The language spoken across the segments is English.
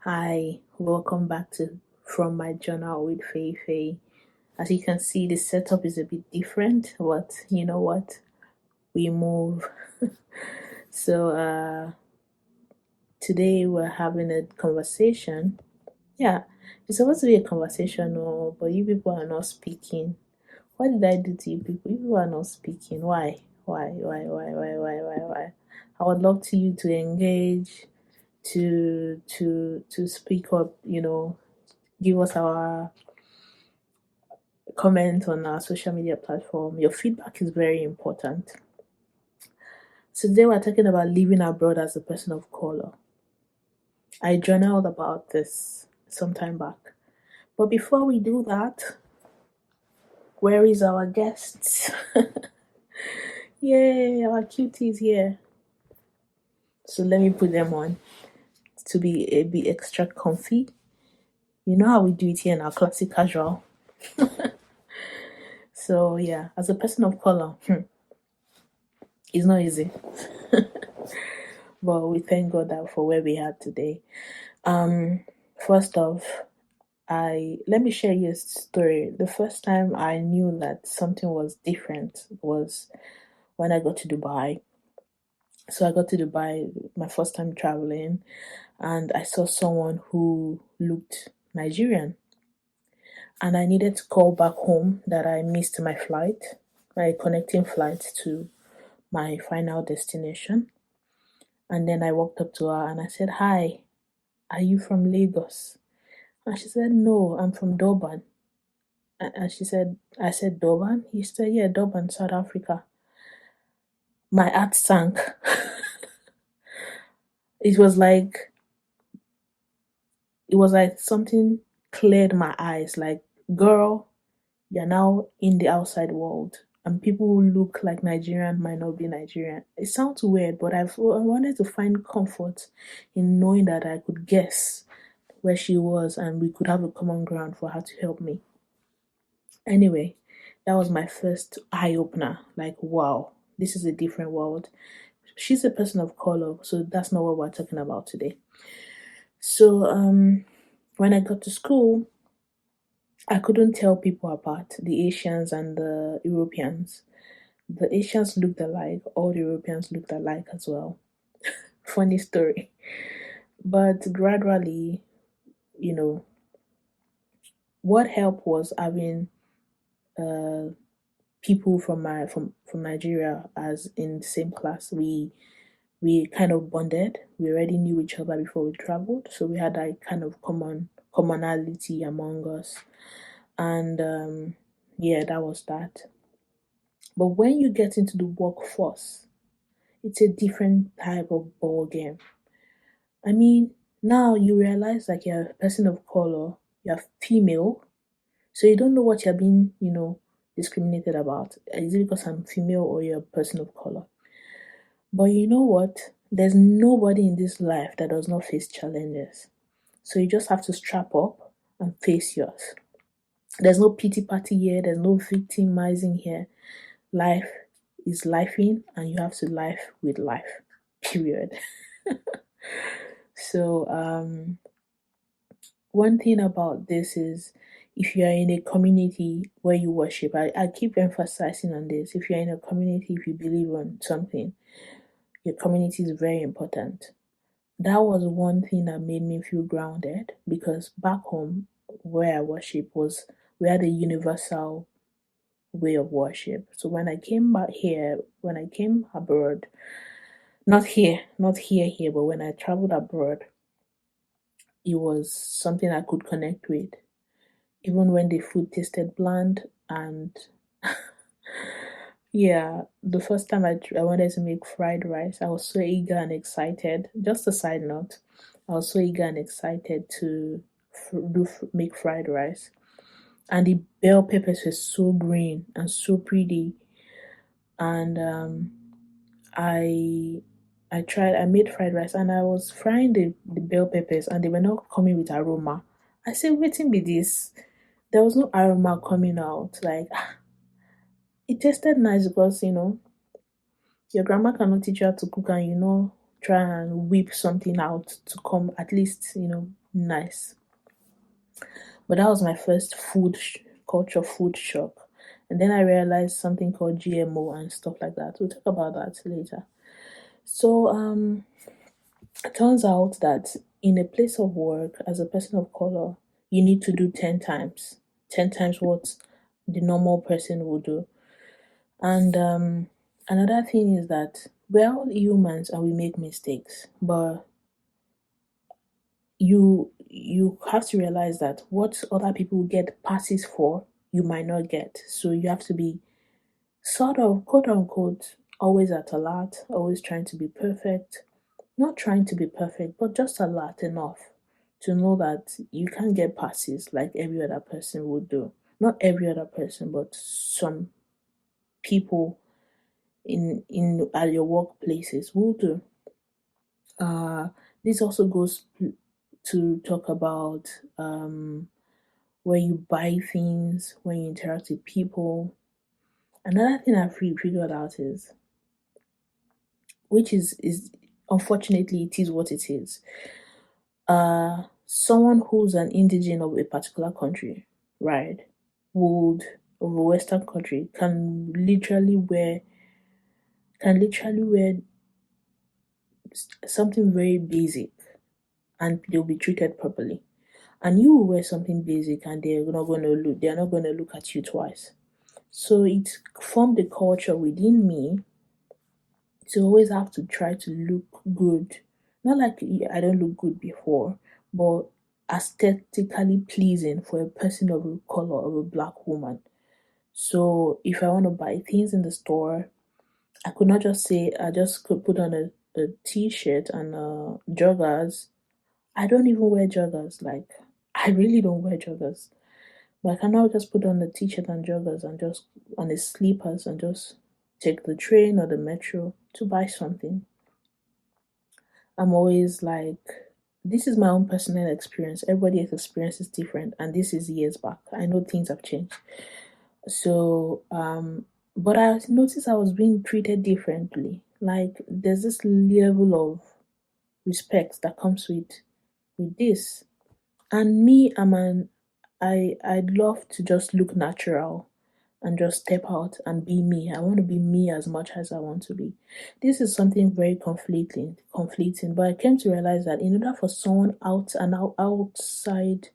Hi, welcome back to From My Journal with FeyiFaye. As you can see, the setup is a bit different, but you know what? We move. So today we're having a conversation. Yeah, it's supposed to be a conversation, but you people are not speaking. What did I do to you people? You people are not speaking. Why? Why? I would love to you to engage, to speak up, give us our comment on our social media platform. Your feedback is very important. So today we're talking about living abroad as a person of color. I journaled about this some time back. But before we do that, where is our guests? Yay, our cuties here. So let me put them on to be a bit extra comfy. You know how we do it here in our classic casual. So yeah, as a person of color, it's not easy. But we thank God that for where we are today. First off, let me share you a story. The first time I knew that something was different was when I got to Dubai. So I got to Dubai my first time traveling, and I saw someone who looked Nigerian, and I needed to call back home that I missed my flight, my connecting flight to my final destination. And then I walked up to her and I said, "Hi, are you from Lagos?" And she said, "No, I'm from Durban." And she said, I said, "Durban?" He said, "Yeah, Durban, South Africa." My heart sank. It was like something cleared my eyes. Like, girl, you're now in the outside world. And people who look like Nigerian might not be Nigerian. It sounds weird, but I wanted to find comfort in knowing that I could guess where she was and we could have a common ground for her to help me. Anyway, that was my first eye opener. Like, wow, this is a different world. She's a person of color, so that's not what we're talking about today. So, when I got to school, I couldn't tell people apart, the Asians and the Europeans. The Asians looked alike, all the Europeans looked alike as well. Funny story. But gradually, you know, what helped was having uh people from Nigeria as in the same class. We kind of bonded. We already knew each other before we traveled, so we had that kind of commonality among us. And yeah, that was that. But when you get into the workforce, it's a different type of ball game. I mean, now you realize like you're a person of color, you're female, so you don't know what you're being, discriminated about. Is it because I'm female or you're a person of color? But you know what? There's nobody in this life that does not face challenges. So you just have to strap up and face yours. There's no pity party here, there's no victimizing here. Life is lifing and you have to life with life. Period. So one thing about this is if you are in a community where you worship, I keep emphasizing on this. If you're in a community, if you believe on something, your community is very important. That was one thing that made me feel grounded because back home where I worship was we had a universal way of worship. So when I came back here, when I came abroad, not here, but when I traveled abroad, it was something I could connect with. Even when the food tasted bland and yeah, the first time I wanted to make fried rice, I was so eager and excited. Just a side note, I was so eager and excited to make fried rice, and the bell peppers were so green and so pretty, and I I made fried rice and I was frying the bell peppers and they were not coming with aroma. I said, waiting be this. There was no aroma coming out. Like it tasted nice because your grandma cannot teach you how to cook and try and whip something out to come at least nice. But that was my first culture food shock. And then I realized something called GMO and stuff like that. We'll talk about that later. So it turns out that in a place of work, as a person of color, you need to do 10 times. 10 times what the normal person would do. And another thing is that we're all humans and we make mistakes. But you have to realize that what other people get passes for, you might not get. So you have to be sort of quote unquote always at alert, always trying to be perfect. Not trying to be perfect, but just alert enough to know that you can't get passes like every other person would do. Not every other person, but some people in at your workplaces will do. Uh, this also goes to talk about where you buy things, when you interact with people. Another thing I've figured out is, which is unfortunately it is what it is. Someone who's an indigene of a particular country, right, would of a Western country can literally wear something very basic and they'll be treated properly. And you will wear something basic and they're not gonna look at you twice. So it formed a culture within me to always have to try to look good. Not like I don't look good before, but aesthetically pleasing for a person of a color, of a black woman. So if I want to buy things in the store, I could not just say I just could put on a t-shirt and joggers. I don't even wear joggers. Like I really don't wear joggers. But I cannot just put on a t-shirt and joggers and just on the sleepers and just take the train or the metro to buy something. I'm always like, this is my own personal experience. Everybody's experience is different, and this is years back. I know things have changed. So, but I noticed I was being treated differently. Like, there's this level of respect that comes with this. And me, I'd love to just look natural and just step out and be me. I want to be me as much as I want to be. This is something very conflicting. But I came to realize that in order for someone outside,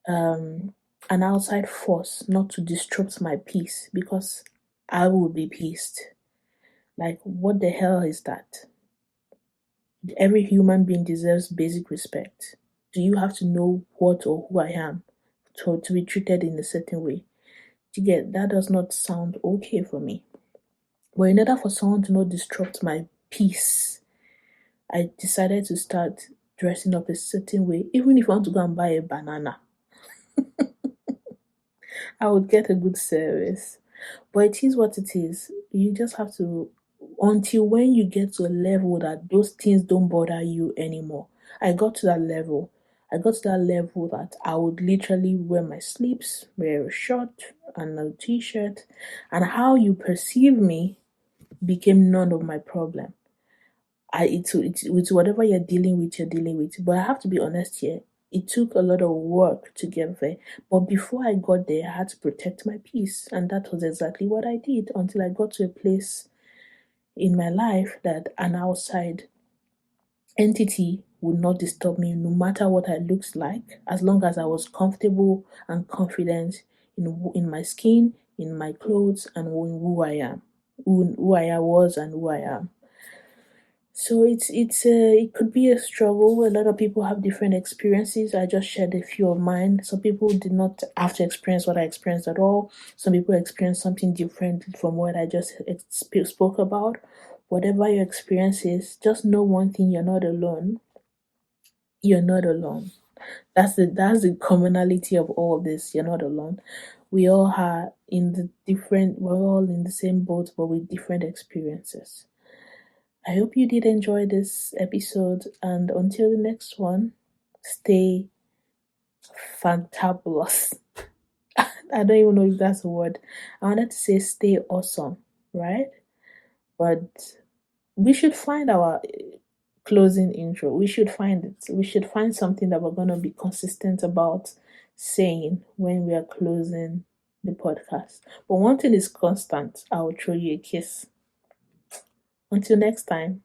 an outside force not to disrupt my peace, because I will be pissed. Like, what the hell is that? Every human being deserves basic respect. Do you have to know what or who I am to be treated in a certain way? You get that does not sound okay for me. But in order for someone to not disrupt my peace, I decided to start dressing up a certain way. Even if I want to go and buy a banana, I would get a good service. But it is what it is. You just have to, until when you get to a level that those things don't bother you anymore. I got to that level. I got to that level that I would literally wear my sleeves, wear a shirt and a t-shirt, and how you perceive me became none of my problem. It's whatever you're dealing with, you're dealing with. But I have to be honest here. It took a lot of work to get there. But before I got there, I had to protect my peace. And that was exactly what I did until I got to a place in my life that an outside entity would not disturb me no matter what I looked like, as long as I was comfortable and confident in my skin, in my clothes, and in who I am, who I was and who I am. So it could be a struggle. A lot of people have different experiences. I just shared a few of mine. Some people did not have to experience what I experienced at all. Some people experienced something different from what I just spoke about. Whatever your experience is, just know one thing: you're not alone. You're not alone. That's the commonality of all this. You're not alone. We all are we're all in the same boat, but with different experiences. I hope you did enjoy this episode, and until the next one, stay fantabulous. I don't even know if that's a word. I wanted to say stay awesome, right? But we should find our closing intro. We should find it. We should find something that we're going to be consistent about saying when we are closing the podcast. But one thing is constant. I will throw you a kiss. Until next time.